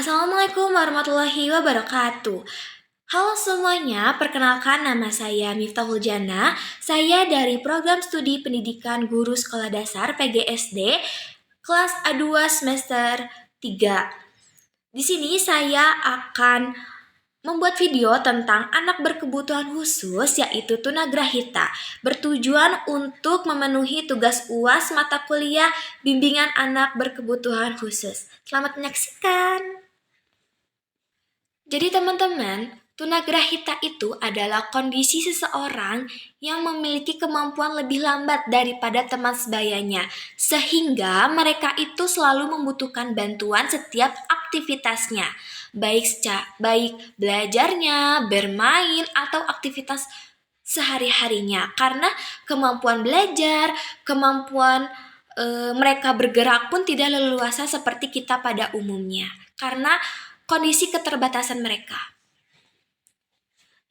Assalamualaikum warahmatullahi wabarakatuh. Halo semuanya, perkenalkan nama saya Miftahul Jana. Saya dari Program Studi Pendidikan Guru Sekolah Dasar PGSD kelas A2 semester 3. Di sini saya akan membuat video tentang anak berkebutuhan khusus, yaitu tunagrahita, bertujuan untuk memenuhi tugas UAS mata kuliah bimbingan anak berkebutuhan khusus. Selamat menyaksikan. Jadi teman-teman, tunagrahita itu adalah kondisi seseorang yang memiliki kemampuan lebih lambat daripada teman sebayanya, sehingga mereka itu selalu membutuhkan bantuan setiap aktivitasnya, baik belajarnya, bermain, atau aktivitas sehari-harinya. Karena kemampuan belajar, kemampuan mereka bergerak pun tidak leluasa seperti kita pada umumnya, karena kondisi keterbatasan mereka.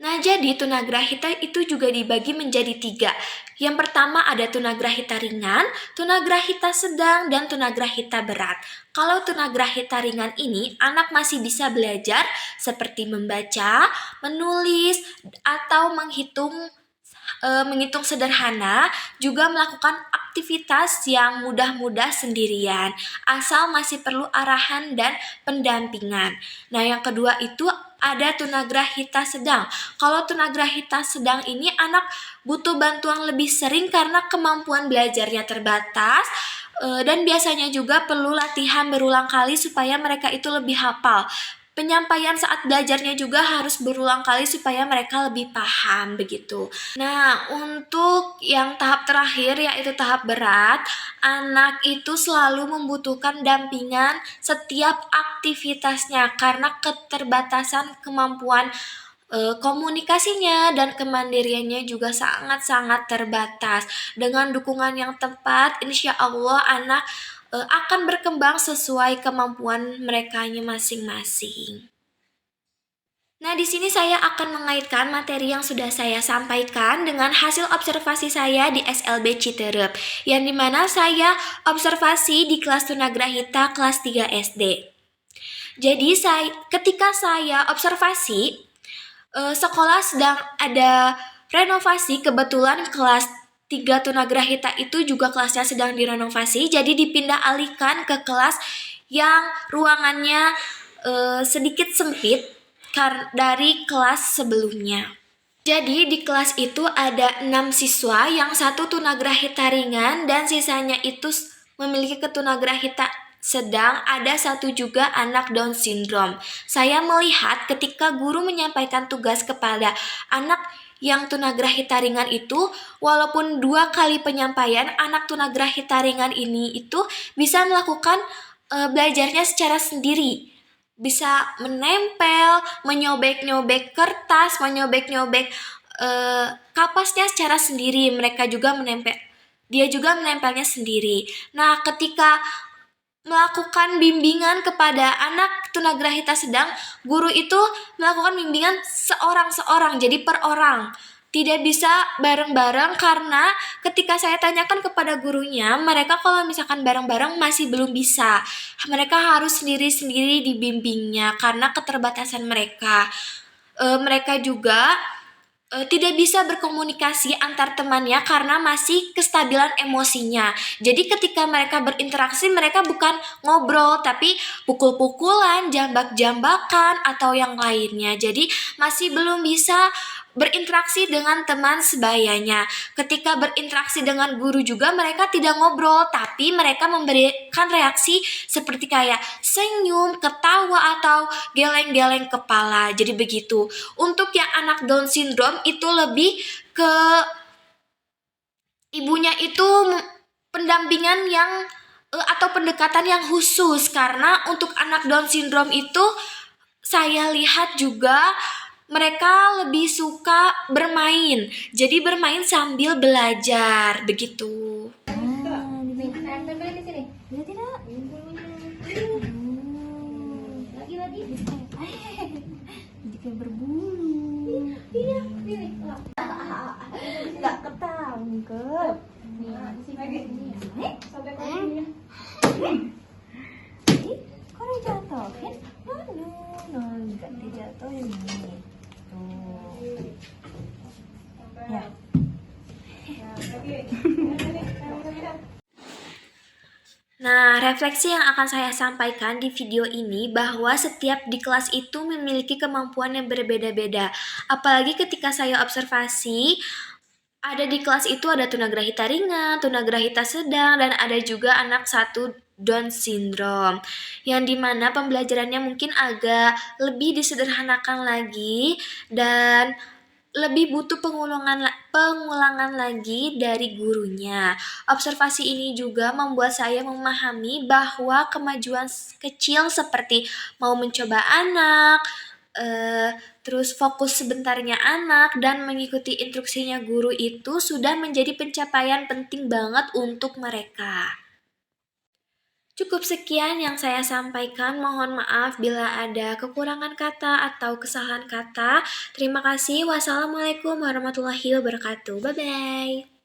Nah, jadi tunagrahita itu juga dibagi menjadi 3. Yang pertama ada tunagrahita ringan, tunagrahita sedang, dan tunagrahita berat. Kalau tunagrahita ringan ini, anak masih bisa belajar seperti membaca, menulis, atau menghitung sederhana, juga melakukan aktivitas yang mudah-mudah sendirian, asal masih perlu arahan dan pendampingan. Nah, yang kedua itu ada tunagrahita sedang. Kalau tunagrahita sedang ini anak butuh bantuan lebih sering karena kemampuan belajarnya terbatas, dan biasanya juga perlu latihan berulang kali supaya mereka itu lebih hafal. Penyampaian saat belajarnya juga harus berulang kali supaya mereka lebih paham begitu. Nah, untuk yang tahap terakhir yaitu tahap berat, anak itu selalu membutuhkan dampingan setiap aktivitasnya karena keterbatasan kemampuan komunikasinya dan kemandiriannya juga sangat-sangat terbatas. Dengan dukungan yang tepat, insya Allah anak akan berkembang sesuai kemampuan merekanya masing-masing. Nah, di sini saya akan mengaitkan materi yang sudah saya sampaikan dengan hasil observasi saya di SLB Citerep, yang dimana saya observasi di kelas tunagrahita kelas 3 SD. Jadi ketika saya observasi, sekolah sedang ada renovasi, kebetulan kelas 3 tunagrahita itu juga kelasnya sedang direnovasi, jadi dipindah alihkan ke kelas yang ruangannya sedikit sempit dari kelas sebelumnya. Jadi di kelas itu ada 6 siswa, yang 1 tunagrahita ringan dan sisanya itu memiliki ketunagrahita sedang, ada 1 juga anak Down syndrome. Saya melihat ketika guru menyampaikan tugas kepada anak yang tunagrahita ringan itu, walaupun 2 kali penyampaian, anak tunagrahita ringan ini itu bisa melakukan belajarnya secara sendiri. Bisa menempel, menyobek-nyobek kertas, menyobek-nyobek kapasnya secara sendiri. Dia juga menempelnya sendiri. Nah, ketika melakukan bimbingan kepada anak tunagrahita sedang, guru itu melakukan bimbingan seorang-seorang, jadi per orang. Tidak bisa bareng-bareng karena ketika saya tanyakan kepada gurunya, mereka kalau misalkan bareng-bareng masih belum bisa. Mereka harus sendiri-sendiri dibimbingnya karena keterbatasan mereka. Mereka juga tidak bisa berkomunikasi antar temannya karena masih kestabilan emosinya. Jadi ketika mereka berinteraksi, mereka bukan ngobrol tapi pukul-pukulan, jambak-jambakan, atau yang lainnya. Jadi masih belum bisa berinteraksi dengan teman sebayanya. Ketika berinteraksi dengan guru juga mereka tidak ngobrol, tapi mereka memberikan reaksi seperti kayak senyum, ketawa, atau geleng-geleng kepala. Jadi begitu. Untuk yang anak Down syndrome itu lebih ke ibunya itu pendampingan yang atau pendekatan yang khusus, karena untuk anak Down syndrome itu saya lihat juga mereka lebih suka bermain. Jadi bermain sambil belajar begitu. Lagi. Jadi kayak berbulu. Iya. Enggak ketangkep. Lagi. Sobek lagi. Kok dijatuhin? Nggak dijatuhin nih. Tuh. Ya. Nah, refleksi yang akan saya sampaikan di video ini bahwa setiap di kelas itu memiliki kemampuan yang berbeda-beda. Apalagi ketika saya observasi, ada di kelas itu ada tunagrahita ringan, tunagrahita sedang, dan ada juga anak satu Down syndrome. Yang dimana pembelajarannya mungkin agak lebih disederhanakan lagi dan lebih butuh pengulangan lagi dari gurunya. Observasi ini juga membuat saya memahami bahwa kemajuan kecil seperti mau mencoba anak, terus fokus sebentarnya anak, dan mengikuti instruksinya guru itu sudah menjadi pencapaian penting banget untuk mereka. Cukup sekian yang saya sampaikan. Mohon maaf bila ada kekurangan kata atau kesalahan kata. Terima kasih. Wassalamualaikum warahmatullahi wabarakatuh. Bye-bye.